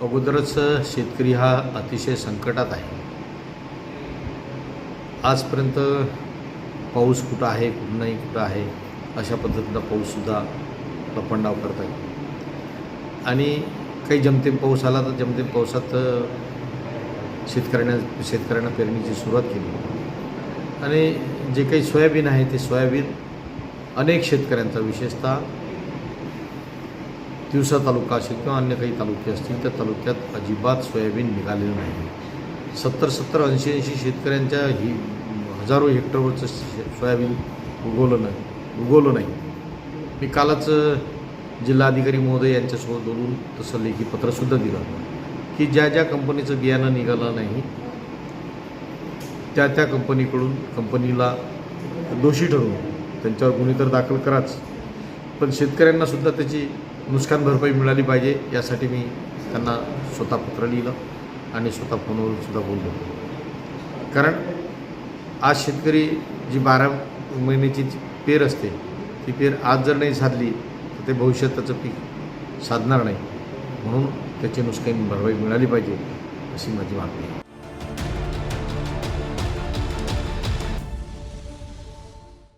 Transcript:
अगोदरच शेतकरी हा अतिशय संकटात आहे. आजपर्यंत पाऊस कुठं आहे, कुठं नाही, कुठं आहे अशा पद्धतीनं पाऊससुद्धा लपंडाव करत आहे. आणि काही जमतेम पाऊस आला तर जमतेम पावसात शेतकऱ्यांना पेरणीची सुरुवात केली. आणि जे काही सोयाबीन आहे ते सोयाबीन अनेक शेतकऱ्यांचा, विशेषतः तिवसा तालुका असेल किंवा अन्य काही तालुके असतील त्या तालुक्यात अजिबात सोयाबीन निघालेलं नाही. 70-80 शेतकऱ्यांच्या हजारो हेक्टरवरचं सोयाबीन उगवलं नाही. मी कालच जिल्हाधिकारी महोदय यांच्यासोबत बोलून तसं लेखी पत्रसुद्धा दिलं की ज्या कंपनीचं बियाणं निघालं नाही त्या कंपनीला दोषी ठरवून त्यांच्यावर गुन्हे तर दाखल कराच, पण शेतकऱ्यांनासुद्धा त्याची नुकसान भरपाई मिळाली पाहिजे यासाठी मी त्यांना स्वतः पत्र लिहिलं आणि स्वतः फोनवरून सुद्धा बोललो. कारण आज शेतकरी जी 12 महिन्याची पेर असते ती पेर आज जर नाही साधली तर ते भविष्यात त्याचं पीक साधणार नाही. म्हणून त्याची नुकसान भरपाई मिळाली पाहिजे अशी माझी मागणी आहे.